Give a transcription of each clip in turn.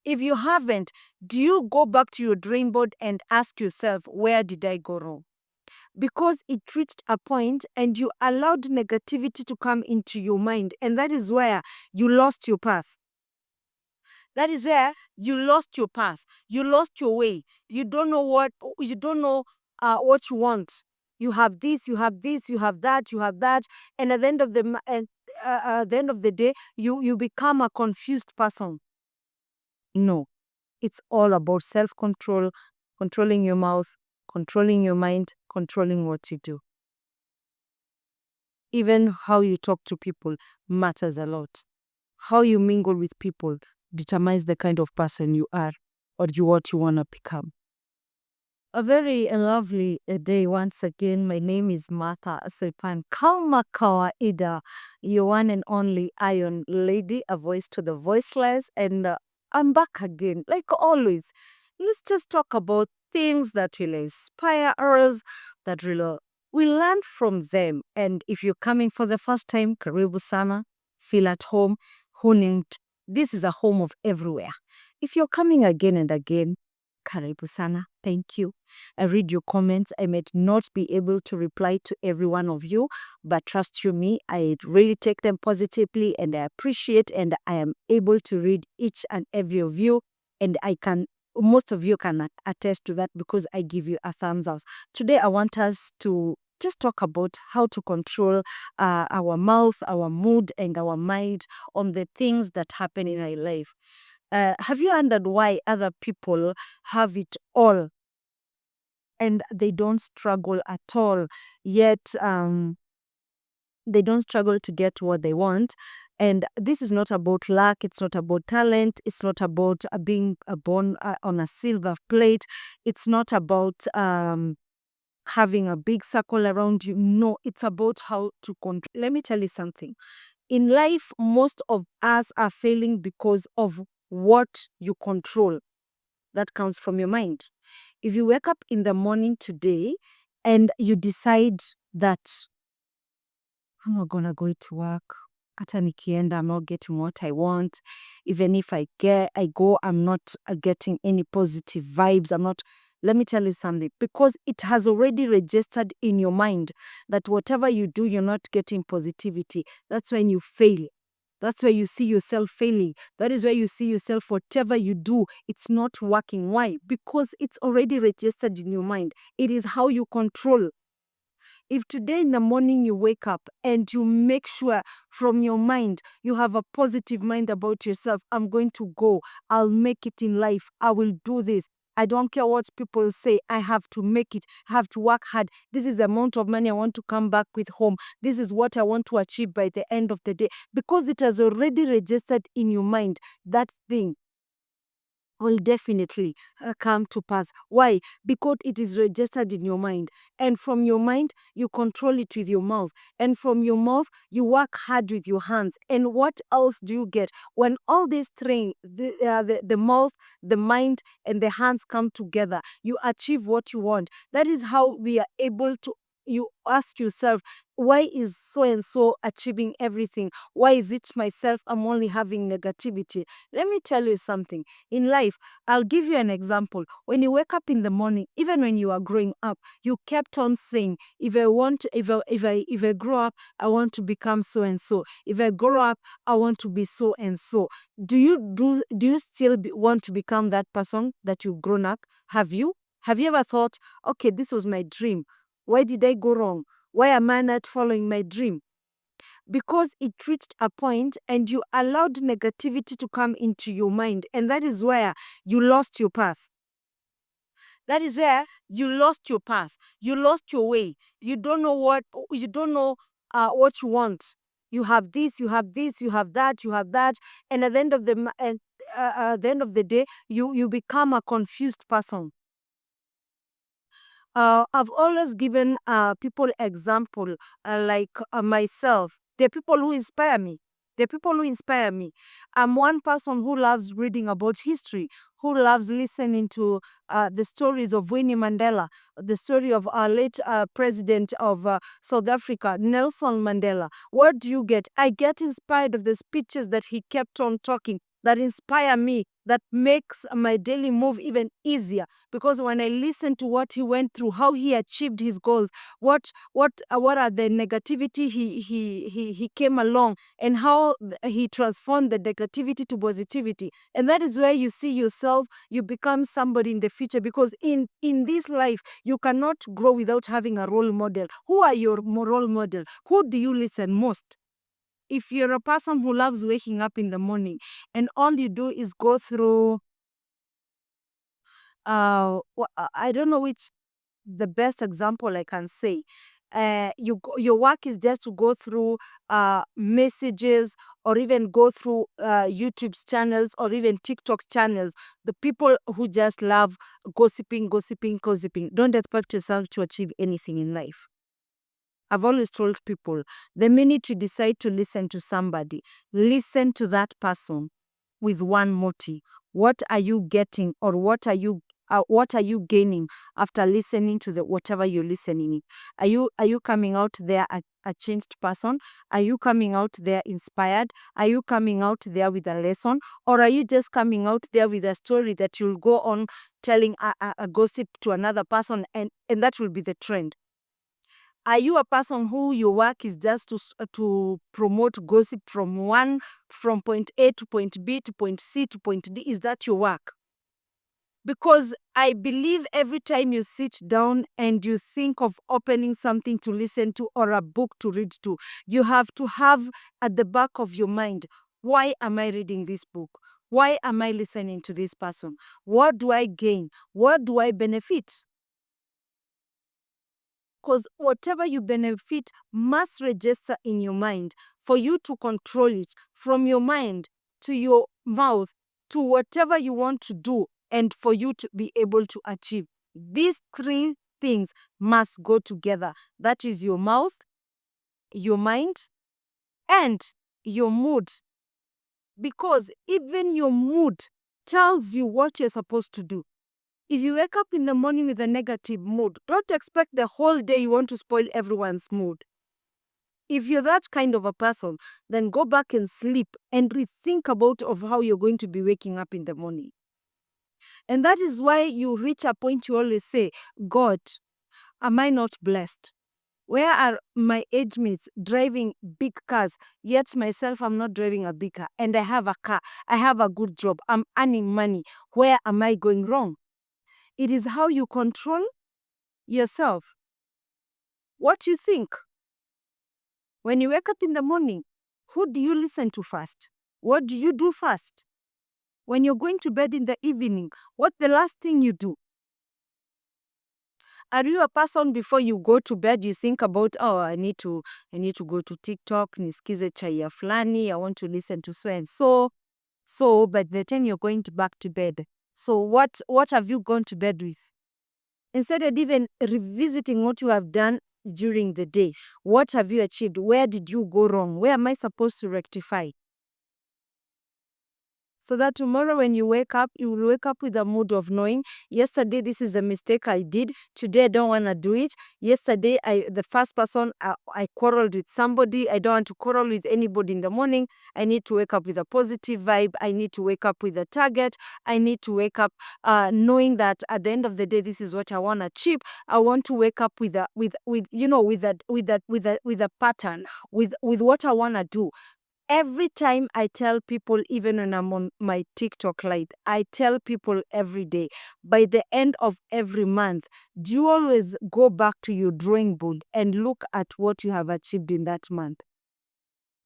If you haven't, do you go back to your dream board and ask yourself, where did I go wrong? Because it reached a point and you allowed negativity to come into your mind, and that is where you lost your path. That is where you lost your path. You lost your way. You don't know what what you want. You have this, you have this, you have that, you have that, and at the end of the end of the day, you become a confused person. No, it's all about self-control, controlling your mouth, controlling your mind, controlling what you do. Even how you talk to people matters a lot. How you mingle with people determines the kind of person you are or what you want to become. A very lovely day once again. My name is Martha Soipan. Kama kawaida, your one and only Iron Lady, a voice to the voiceless. And I'm back again, like always. Let's just talk about things that will inspire us, that we learn from them. And if you're coming for the first time, karibu sana, feel at home. This is a home of everywhere. If you're coming again and again, karibu sana. Thank you. I read your comments. I might not be able to reply to every one of you, but trust you me, I really take them positively and I appreciate, and I am able to read each and every of you, and most of you can attest to that because I give you a thumbs up. Today I want us to just talk about how to control our mouth, our mood, and our mind on the things that happen in our life. Have you wondered why other people have it all and they don't struggle at all, yet they don't struggle to get what they want? And this is not about luck, it's not about talent, it's not about being born on a silver plate, it's not about having a big circle around you. No, it's about how to control. Let me tell you something. In life, most of us are failing because of what you control. That comes from your mind. If you wake up in the morning today and you decide that I'm not gonna go to work, hata nikienda, I'm not getting what I want. Even if I go, I'm not getting any positive vibes. Let me tell you something, because it has already registered in your mind that whatever you do, you're not getting positivity. That's when you fail. That's where you see yourself failing. That is where you see yourself, whatever you do, it's not working. Why? Because it's already registered in your mind. It is how you control. If today in the morning you wake up and you make sure from your mind, you have a positive mind about yourself, I'm going to go, I'll make it in life, I will do this. I don't care what people say, I have to make it, I have to work hard. This is the amount of money I want to come back with home. This is what I want to achieve by the end of the day. Because it has already registered in your mind, that thing will definitely come to pass. Why? Because it is registered in your mind. And from your mind, you control it with your mouth. And from your mouth, you work hard with your hands. And what else do you get? When all these three, the mouth, the mind, and the hands come together, you achieve what you want. That is how we are able to. You ask yourself, why is so and so achieving everything? Why is it myself? I'm only having negativity. Let me tell you something. In life, I'll give you an example. When you wake up in the morning, even when you are growing up, you kept on saying, if I grow up, I want to become so and so. If I grow up, I want to be so and so. Do you still want to become that person that you've grown up? Have you? Have you ever thought, okay, this was my dream. Why did I go wrong? Why am I not following my dream? Because it reached a point and you allowed negativity to come into your mind, and that is where you lost your path. That is where you lost your path. You lost your way. You don't know what you want. You have this, you have this, you have that, you have that, and at the end of the day, you become a confused person. I've always given people example, like myself. They're people who inspire me. They're people who inspire me. I'm one person who loves reading about history, who loves listening to the stories of Winnie Mandela, the story of our late president of South Africa, Nelson Mandela. What do you get? I get inspired of the speeches that he kept on talking, that inspire me, that makes my daily move even easier. Because when I listen to what he went through, how he achieved his goals, what are the negativity he came along, and how he transformed the negativity to positivity. And that is where you see yourself, you become somebody in the future, because in this life you cannot grow without having a role model. Who are your role model? Who do you listen most? If you're a person who loves waking up in the morning and all you do is go through I don't know which the best example I can say. Your work is just to go through messages, or even go through YouTube's channels, or even TikTok's channels. The people who just love gossiping, gossiping, gossiping. Don't expect yourself to achieve anything in life. I've always told people, the minute you decide to listen to somebody, listen to that person with one motive. What are you getting, or what are you gaining after listening to the whatever you're listening? Are you coming out there a changed person? Are you coming out there inspired? Are you coming out there with a lesson, or are you just coming out there with a story that you'll go on telling a gossip to another person, and that will be the trend? Are you a person who your work is just to promote gossip from point A to point B to point C to point D? Is that your work? Because I believe every time you sit down and you think of opening something to listen to or a book to read to, you have to have at the back of your mind, why am I reading this book? Why am I listening to this person? What do I gain? What do I benefit? Because whatever you benefit must register in your mind for you to control it, from your mind to your mouth to whatever you want to do, and for you to be able to achieve. These three things must go together. That is your mouth, your mind, and your mood. Because even your mood tells you what you're supposed to do. If you wake up in the morning with a negative mood, don't expect the whole day you want to spoil everyone's mood. If you're that kind of a person, then go back and sleep and rethink about of how you're going to be waking up in the morning. And that is why you reach a point you always say, God, am I not blessed? Where are my age mates driving big cars, yet myself I'm not driving a big car, and I have a car, I have a good job, I'm earning money. Where am I going wrong? It is how you control yourself. What you think. When you wake up in the morning, who do you listen to first? What do you do first? When you're going to bed in the evening, what's the last thing you do? Are you a person before you go to bed, you think about, oh, I need to go to TikTok, nisikize chai ya fulani, I want to listen to so and so. So, by the time you're going back to bed, so what have you gone to bed with? Instead of even revisiting what you have done during the day, what have you achieved? Where did you go wrong? Where am I supposed to rectify? So that tomorrow when you wake up, you will wake up with a mood of knowing, yesterday this is a mistake I did, today I don't want to do it. Yesterday, the first person, I quarreled with somebody, I don't want to quarrel with anybody in the morning. I need to wake up with a positive vibe. I need to wake up with a target. I need to wake up knowing that at the end of the day, this is what I want to achieve. I want to wake up with a pattern, with what I want to do. Every time I tell people, even when I'm on my TikTok live, I tell people every day, by the end of every month, do you always go back to your drawing board and look at what you have achieved in that month?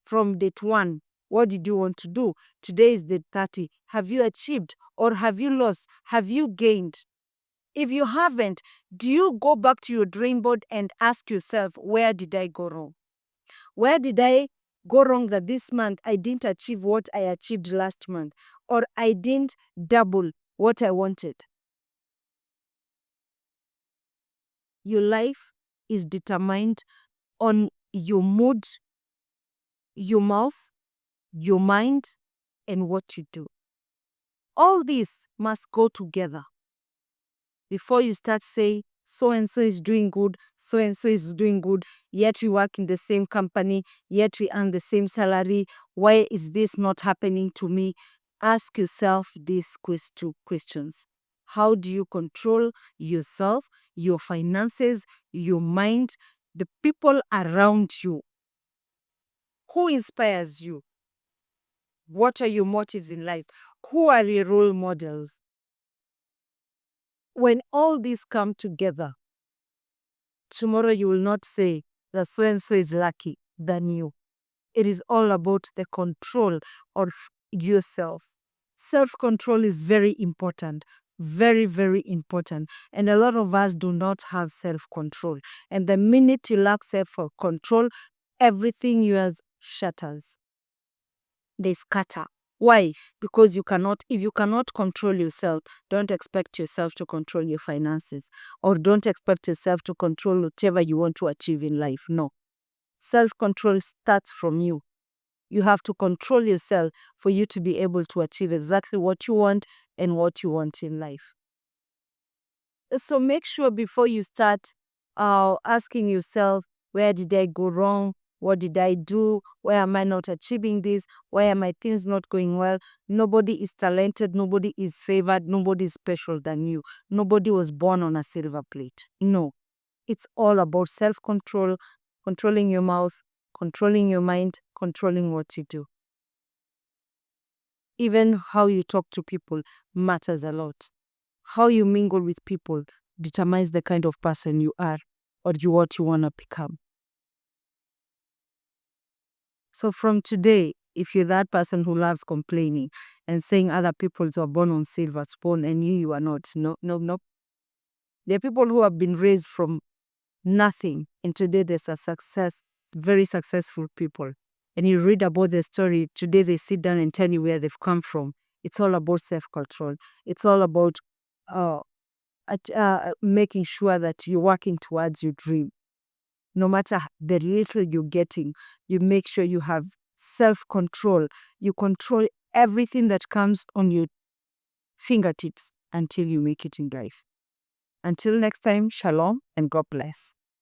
From date 1, what did you want to do? Today is date 30. Have you achieved, or have you lost? Have you gained? If you haven't, do you go back to your drawing board and ask yourself, where did I go wrong? Where did I go wrong that this month I didn't achieve what I achieved last month, or I didn't double what I wanted? Your life is determined on your mood, your mouth, your mind, and what you do. All these must go together before you start saying, so and so is doing good, so and so is doing good, yet we work in the same company, yet we earn the same salary. Why is this not happening to me? Ask yourself these two questions. How do you control yourself, your finances, your mind, the people around you? Who inspires you? What are your motives in life? Who are your role models? When all these come together, tomorrow you will not say that so and so is lucky than you. It is all about the control of yourself. Self-control is very important, very, very important. And a lot of us do not have self-control. And the minute you lack self-control, everything yours shatters. They scatter. Why? Because if you cannot control yourself, don't expect yourself to control your finances, or don't expect yourself to control whatever you want to achieve in life. No. Self-control starts from you. You have to control yourself for you to be able to achieve exactly what you want and what you want in life. So make sure before you start asking yourself, where did I go wrong? What did I do? Why am I not achieving this? Why are my things not going well? Nobody is talented. Nobody is favored. Nobody is special than you. Nobody was born on a silver plate. No. It's all about self-control, controlling your mouth, controlling your mind, controlling what you do. Even how you talk to people matters a lot. How you mingle with people determines the kind of person you are or what you want to become. So from today, if you're that person who loves complaining and saying other people are born on silver spoon and you are not, no, no, no. There are people who have been raised from nothing, and today there's a very successful people. And you read about their story, today they sit down and tell you where they've come from. It's all about self-control. It's all about making sure that you're working towards your dream. No matter the little you're getting, you make sure you have self-control. You control everything that comes on your fingertips until you make it in life. Until next time, shalom and God bless.